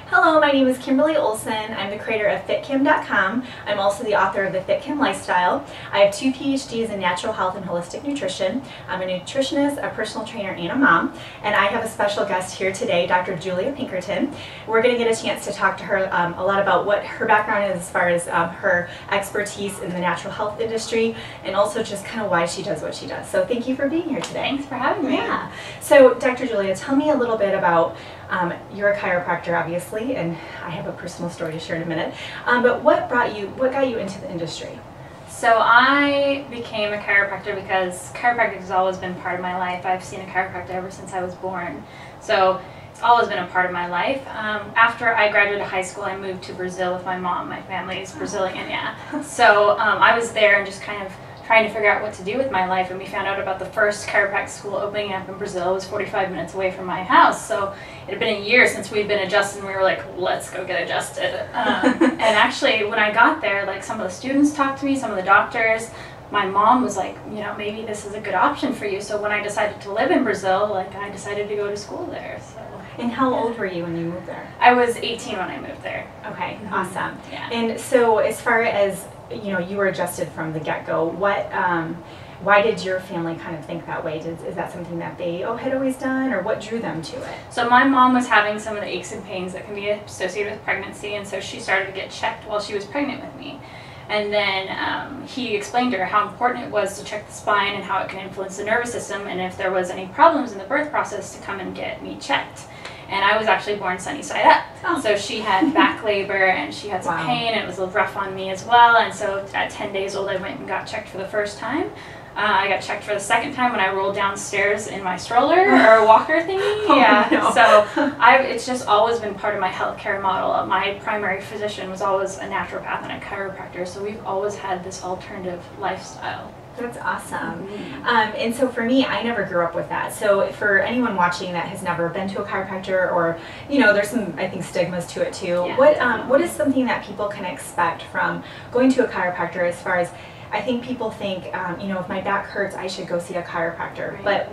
Hello, my name is Kimberly Olson. I'm the creator of FitKim.com. I'm also the author of the FitKim Lifestyle. I have 2 PhDs in natural health and holistic nutrition. I'm a nutritionist, a personal trainer, and a mom. And I have a special guest here today, Dr. Julia Pinkerton. We're going to get a chance to talk to her a lot about what her background is as far as her expertise in the natural health industry, and also just kind of why she does what she does. So thank you for being here today. Thanks for having me. Yeah. So Dr. Julia, tell me a little bit about, you're a chiropractor obviously, and I have a personal story to share in a minute, but what got you into the industry? So I became a chiropractor because chiropractic has always been part of my life. I've seen a chiropractor ever since I was born. So it's always been a part of my life. After I graduated high school, I moved to Brazil with my mom. My family is Brazilian, yeah. So I was there and just kind of trying to figure out what to do with my life, and we found out about the first chiropractic school opening up in Brazil. It was 45 minutes away from my house, so it had been a year since we'd been adjusted, and we were like, let's go get adjusted. And actually, when I got there, like, some of the students talked to me, some of the doctors. My mom was like, you know, maybe this is a good option for you. So when I decided to live in Brazil, like, I decided to go to school there. So. And how old were you when you moved there? I was 18 when I moved there. Okay, awesome. Yeah. And so as far as, you know, you were adjusted from the get-go, why did your family kind of think that way? Is that something that they had always done, or what drew them to it? So my mom was having some of the aches and pains that can be associated with pregnancy, and so she started to get checked while she was pregnant with me. And then he explained to her how important it was to check the spine and how it can influence the nervous system, and if there was any problems in the birth process, to come and get me checked. And I was actually born sunny side up. Oh. So she had back labor and she had some pain, and it was a little rough on me as well. And so at 10 days old, I went and got checked for the first time. I got checked for the second time when I rolled downstairs in my stroller or walker thingy. Yeah. No. So it's just always been part of my healthcare model. My primary physician was always a naturopath and a chiropractor, so we've always had this alternative lifestyle. That's awesome. And so for me, I never grew up with that. So for anyone watching that has never been to a chiropractor, or, you know, there's some, I think, stigmas to it too. Yeah, what is something that people can expect from going to a chiropractor as far as, I think people think, you know, if my back hurts, I should go see a chiropractor. Right. But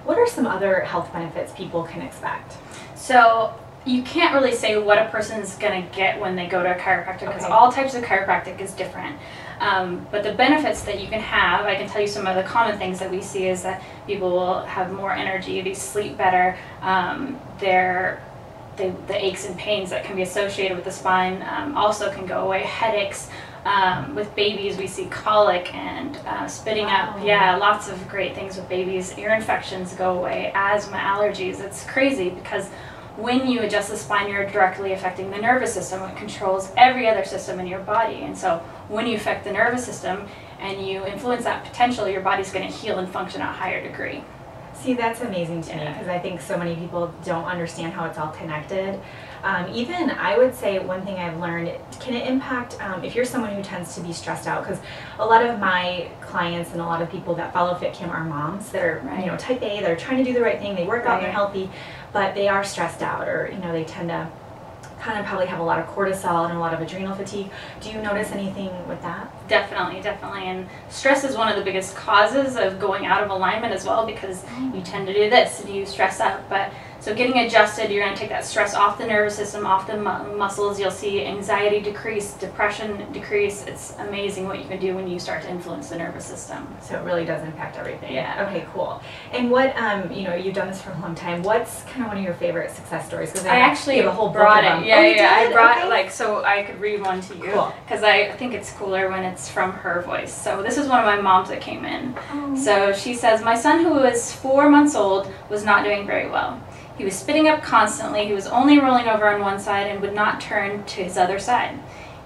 what are some other health benefits people can expect? So you can't really say what a person's going to get when they go to a chiropractor, because all types of chiropractic is different. But the benefits that you can have, I can tell you some of the common things that we see is that people will have more energy, they sleep better, the aches and pains that can be associated with the spine also can go away, headaches. With babies, we see colic and spitting up. Yeah, lots of great things with babies. Ear infections go away, asthma, allergies. It's crazy because when you adjust the spine, you're directly affecting the nervous system. It controls every other system in your body. And so when you affect the nervous system and you influence that potential, your body's going to heal and function at a higher degree. See, that's amazing to me, because I think so many people don't understand how it's all connected. Even, I would say, one thing I've learned, can it impact, if you're someone who tends to be stressed out, because a lot of my clients and a lot of people that follow FitKim are moms that are, you know, type A, they're trying to do the right thing, they work out, they're healthy, but they are stressed out, or, you know, they tend to kind of probably have a lot of cortisol and a lot of adrenal fatigue. Do you notice anything with that? Definitely, definitely. And stress is one of the biggest causes of going out of alignment as well, because you tend to do this and you stress out. But so getting adjusted, you're going to take that stress off the nervous system, off the muscles. You'll see anxiety decrease, depression decrease. It's amazing what you can do when you start to influence the nervous system. So it really does impact everything. Yeah. Okay, cool. And what, you know, you've done this for a long time. What's kind of one of your favorite success stories? Because I actually have a whole brought book of it. Yeah, I brought it, like, so I could read one to you. Cool. Because I think it's cooler when it's from her voice. So this is one of my moms that came in. Oh. So she says, my son, who was 4 months old, was not doing very well. He was spitting up constantly, he was only rolling over on one side and would not turn to his other side.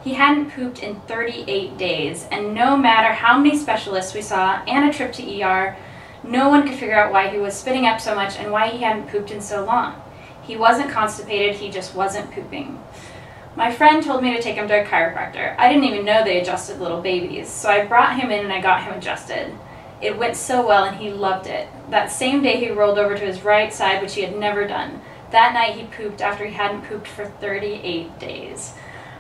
He hadn't pooped in 38 days, and no matter how many specialists we saw and a trip to ER, no one could figure out why he was spitting up so much and why he hadn't pooped in so long. He wasn't constipated, he just wasn't pooping. My friend told me to take him to a chiropractor. I didn't even know they adjusted little babies, so I brought him in and I got him adjusted. It went so well and he loved it. That same day he rolled over to his right side, which he had never done. That night he pooped after he hadn't pooped for 38 days.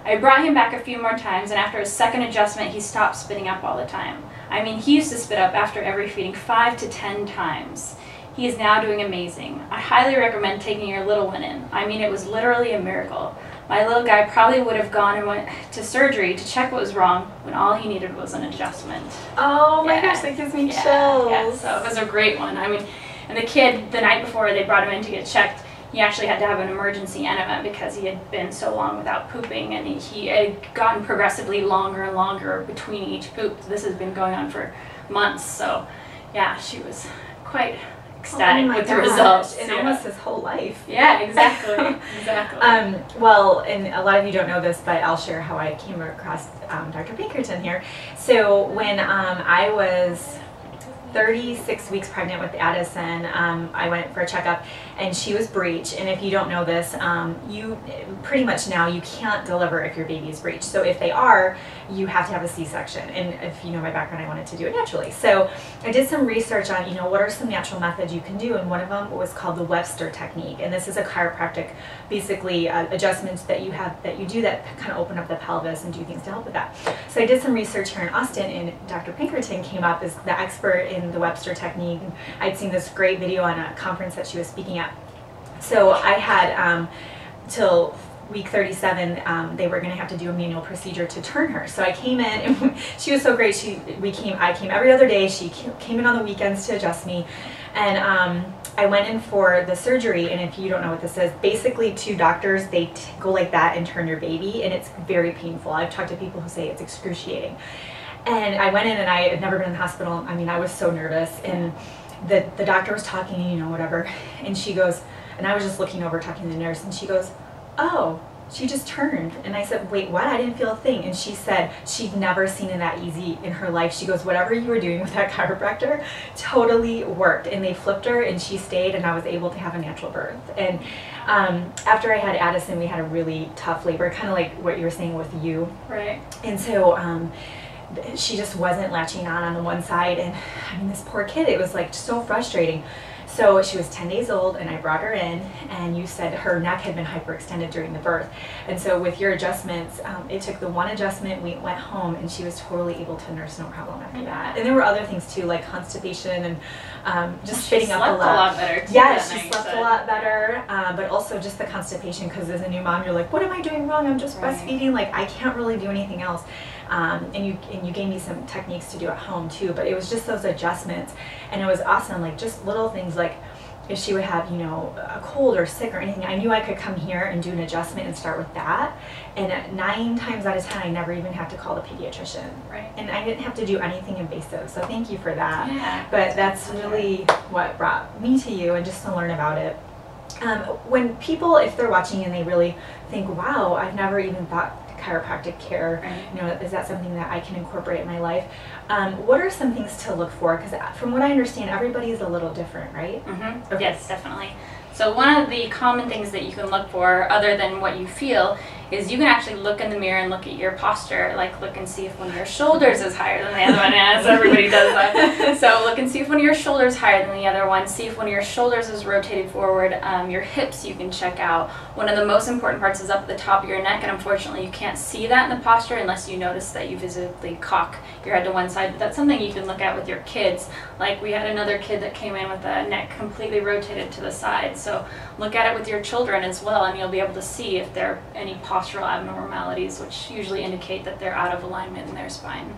I brought him back a few more times, and after his second adjustment he stopped spitting up all the time. I mean, he used to spit up after every feeding 5 to 10 times. He is now doing amazing. I highly recommend taking your little one in. I mean, it was literally a miracle. My little guy probably would have gone and went to surgery to check what was wrong when all he needed was an adjustment. Oh my gosh, that gives me chills. Yeah, so it was a great one. I mean, and the kid, the night before they brought him in to get checked, he actually had to have an emergency enema because he had been so long without pooping, and he had gotten progressively longer and longer between each poop. This has been going on for months, so yeah, she was quite ecstatic with the results. And almost his whole life. Yeah, exactly. Exactly. Well, and a lot of you don't know this, but I'll share how I came across Dr. Pinkerton here. So when I was 36 weeks pregnant with Addison, I went for a checkup, and she was breech. And if you don't know this, you pretty much now you can't deliver if your baby is breech. So if they are, you have to have a C-section. And if you know my background, I wanted to do it naturally. So I did some research on, what are some natural methods you can do, and one of them was called the Webster technique. And this is a chiropractic, basically adjustments that you do that kind of open up the pelvis and do things to help with that. So I did some research here in Austin, and Dr. Pinkerton came up as the expert in the Webster technique. And I'd seen this great video on a conference that she was speaking at. So I had till week 37, they were going to have to do a manual procedure to turn her. So I came in, and she was so great. I came every other day. She came in on the weekends to adjust me, and I went in for the surgery. And if you don't know what this is, basically two doctors, they go like that and turn your baby, and it's very painful. I've talked to people who say it's excruciating. And I went in, and I had never been in the hospital. I mean, I was so nervous, and the doctor was talking, whatever, and she goes, and I was just looking over talking to the nurse, and she goes, "Oh, she just turned." And I said, "Wait, what? I didn't feel a thing." And she said she'd never seen it that easy in her life. She goes, "Whatever you were doing with that chiropractor totally worked." And they flipped her, and she stayed, and I was able to have a natural birth. And after I had Addison, we had a really tough labor, kind of like what you were saying with you. Right. And so she just wasn't latching on the one side, and I mean, this poor kid, it was like so frustrating. So she was 10 days old, and I brought her in, and you said her neck had been hyperextended during the birth. And so with your adjustments, it took the one adjustment, we went home, and she was totally able to nurse no problem after that. And there were other things too, like constipation and just spitting up a lot. She slept a lot better too. Yeah, she slept a lot better, but also just the constipation, because as a new mom, you're like, what am I doing wrong? I'm just breastfeeding, like I can't really do anything else. And you gave me some techniques to do at home too, but it was just those adjustments, and it was awesome, like just little things like if she would have, a cold or sick or anything, I knew I could come here and do an adjustment and start with that, and 9 times out of 10 I never even have to call the pediatrician. Right. And I didn't have to do anything invasive, so thank you for that. Yeah. But that's really what brought me to you, and just to learn about it. When people, if they're watching and they really think, wow, I've never even thought chiropractic care, is that something that I can incorporate in my life? What are some things to look for? Because from what I understand, everybody is a little different, right? Mm-hmm. Okay. Yes, definitely. So one of the common things that you can look for, other than what you feel, is you can actually look in the mirror and look at your posture, like look and see if one of your shoulders is higher than the other one. Yeah, so everybody does that. So look and see if one of your shoulders is higher than the other one. See if one of your shoulders is rotated forward. Your hips you can check out. One of the most important parts is up at the top of your neck, and unfortunately you can't see that in the posture unless you notice that you visibly cock your head to one side. But that's something you can look at with your kids. Like we had another kid that came in with a neck completely rotated to the side. So look at it with your children as well, and you'll be able to see if there are any postural abnormalities, which usually indicate that they're out of alignment in their spine.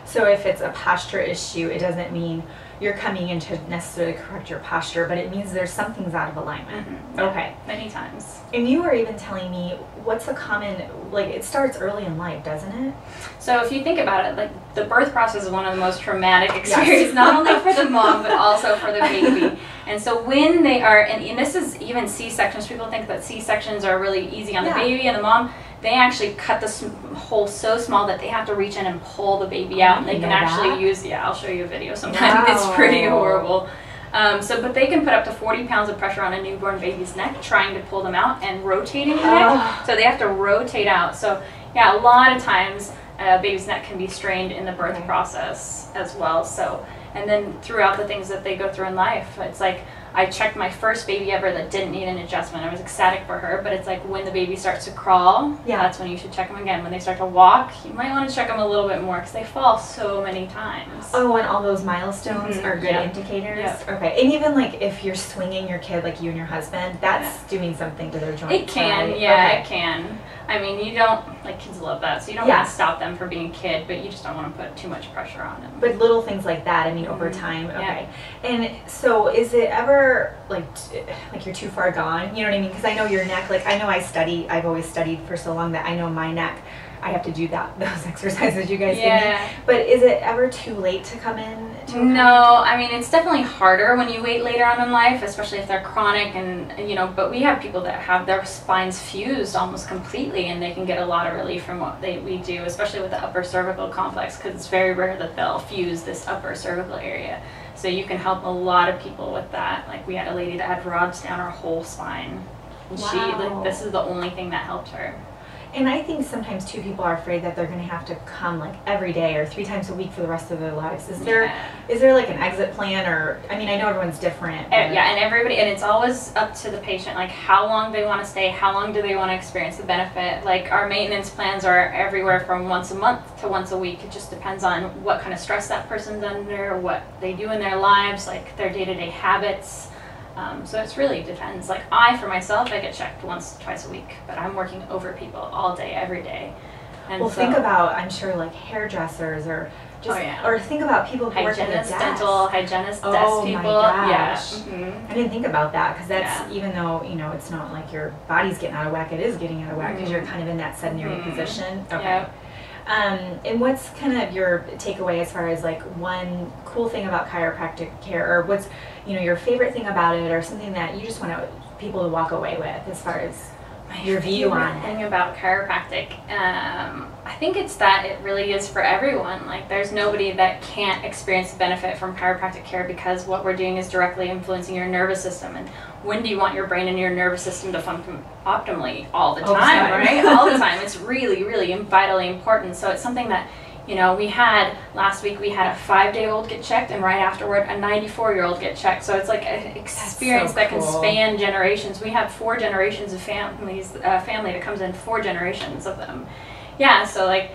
So if it's a posture issue, it doesn't mean you're coming in to necessarily correct your posture, but it means there's something's out of alignment. Mm-hmm. Okay. Many times. And you were even telling me what's a common, like it starts early in life, doesn't it? So if you think about it, like the birth process is one of the most traumatic experiences, not only for the mom, but also for the baby. And so when they are, and this is even C-sections, people think that C-sections are really easy on the baby and the mom. They actually cut the hole so small that they have to reach in and pull the baby out, and they can actually use, I'll show you a video sometime. It's pretty horrible. But they can put up to 40 pounds of pressure on a newborn baby's neck trying to pull them out and rotating the neck. So they have to rotate out. So yeah, a lot of times a baby's neck can be strained in the birth process as well. So, and then throughout the things that they go through in life, it's like I checked my first baby ever that didn't need an adjustment. I was ecstatic for her, but it's like when the baby starts to crawl, that's when you should check them again. When they start to walk, you might want to check them a little bit more because they fall so many times. Oh, and all those milestones are good indicators? Yep. Okay. And even like if you're swinging your kid, like you and your husband, that's doing something to their joints. It can, right? it can. I mean, you don't, like kids love that, so you don't want to stop them from being a kid, but you just don't want to put too much pressure on them. But little things like that, I mean, over time, okay. And so is it ever like you're too far gone? You know what I mean? Because I know your neck, like I know I've always studied for so long that I know my neck, I have to do those exercises you guys give me. But is it ever too late to come in? No, I mean, it's definitely harder when you wait later on in life, especially if they're chronic and, you know, but we have people that have their spines fused almost completely and they can get a lot of relief from what we do, especially with the upper cervical complex, because it's very rare that they'll fuse this upper cervical area. So you can help a lot of people with that. Like we had a lady that had rods down her whole spine. And she, like, this is the only thing that helped her. And I think sometimes too people are afraid that they're going to have to come like every day or 3 times a week for the rest of their lives. Is there like an exit plan, or I mean I know everyone's different. And everybody, and it's always up to the patient, like how long they want to stay, how long do they want to experience the benefit. Like our maintenance plans are everywhere from once a month to once a week. It just depends on what kind of stress that person's under, what they do in their lives, like their day-to-day habits. So it really depends. Like for myself, I get checked once, twice a week, but I'm working over people all day, every day. And well, think about, I'm sure, like hairdressers or just, or think about people who work at a desk. Dental hygienists, desk people. Oh my gosh. I didn't think about that because that's, even though, you know, it's not like your body's getting out of whack, it is getting out of whack because you're kind of in that sedentary position. Okay. And what's kind of your takeaway as far as like one cool thing about chiropractic care, or what's, you know, your favorite thing about it, or something that you just want people to walk away with as far as your view on it? Thing about chiropractic, I think it's that it really is for everyone. Like there's nobody that can't experience the benefit from chiropractic care because what we're doing is directly influencing your nervous system. And when do you want your brain and your nervous system to function optimally? All the time, right? All the time. It's really, really vitally important. So it's something that, you know, last week we had a 5-day-old get checked, and right afterward a 94-year-old get checked. So it's like an experience that can span generations. We have 4 generations of family that comes in, 4 generations of them. Yeah, so like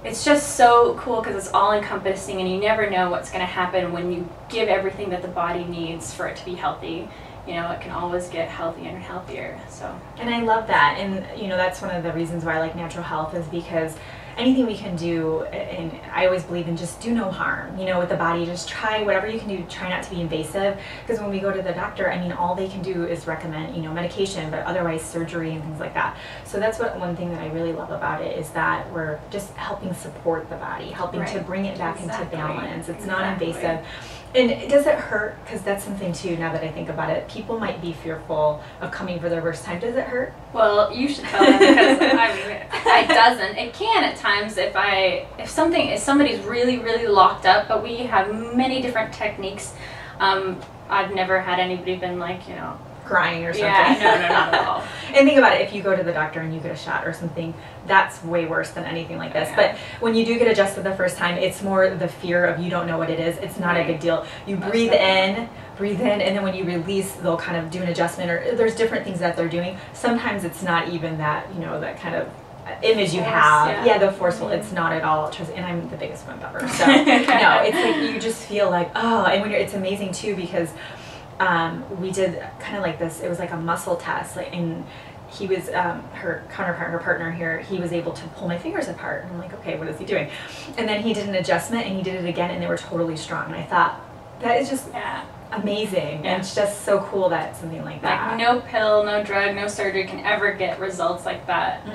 it's just so cool because it's all encompassing, and you never know what's going to happen when you give everything that the body needs for it to be healthy. You know, it can always get healthier and healthier. So. And I love that, and you know, that's one of the reasons why I like natural health, is because anything we can do, and I always believe in just do no harm, you know, with the body. Just try whatever you can do, try not to be invasive, because when we go to the doctor, I mean, all they can do is recommend, you know, medication, but otherwise surgery and things like that. So that's one thing that I really love about it, is that we're just helping support the body, helping to bring it back into balance. It's not invasive. And does it hurt? Because that's something too, now that I think about it, people might be fearful of coming for their first time. Does it hurt? Well, you should tell them, because I mean, it doesn't. It can at times if somebody's really, really locked up, but we have many different techniques. I've never had anybody been like, you know, crying or something. Yeah, no, not at all. And think about it, if you go to the doctor and you get a shot or something, that's way worse than anything like this. But when you do get adjusted the first time, it's more the fear of you don't know what it is. It's not a big deal. You breathe in, and then when you release, they'll kind of do an adjustment, or there's different things that they're doing. Sometimes it's not even that, you know, that kind of image you have. Yeah, the forceful. It's not at all. And I'm the biggest one ever. So no, it's like you just feel like, oh, and when it's amazing too, because we did kind of like this, it was like a muscle test, like, and he was, her counterpart, her partner here, he was able to pull my fingers apart, and I'm like, okay, what is he doing? And then he did an adjustment, and he did it again, and they were totally strong, and I thought, that is just amazing, and it's just so cool that something like that. Like no pill, no drug, no surgery can ever get results like that.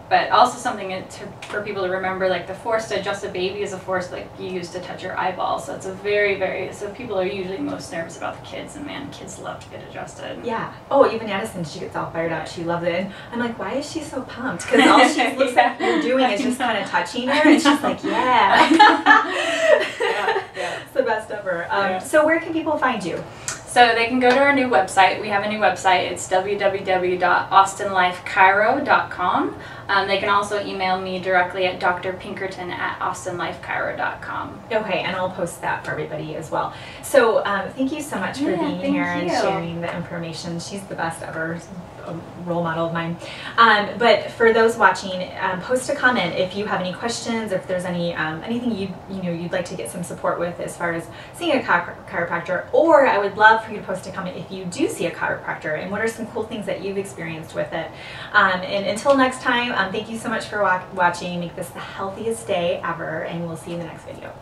But also something for people to remember, like the force to adjust a baby is a force like you use to touch your eyeball. So it's a so people are usually most nervous about the kids, and man, kids love to get adjusted. Yeah. Oh, even Addison, she gets all fired up. She loves it. And I'm like, why is she so pumped? Because all she looks like you're doing is just kind of touching her, and she's like, It's the best ever. So where can people find you? So they can go to our new website. We have a new website. It's www.austinlifechiro.com. They can also email me directly at drpinkerton@austinlifechiro.com. Okay, and I'll post that for everybody as well. So thank you so much for being here and sharing the information. She's the best ever, a role model of mine. But for those watching, post a comment if you have any questions, if there's any anything you'd like to get some support with as far as seeing a chiropractor, or I would love for you to post a comment if you do see a chiropractor and what are some cool things that you've experienced with it. And until next time, thank you so much for watching. Make this the healthiest day ever, and we'll see you in the next video.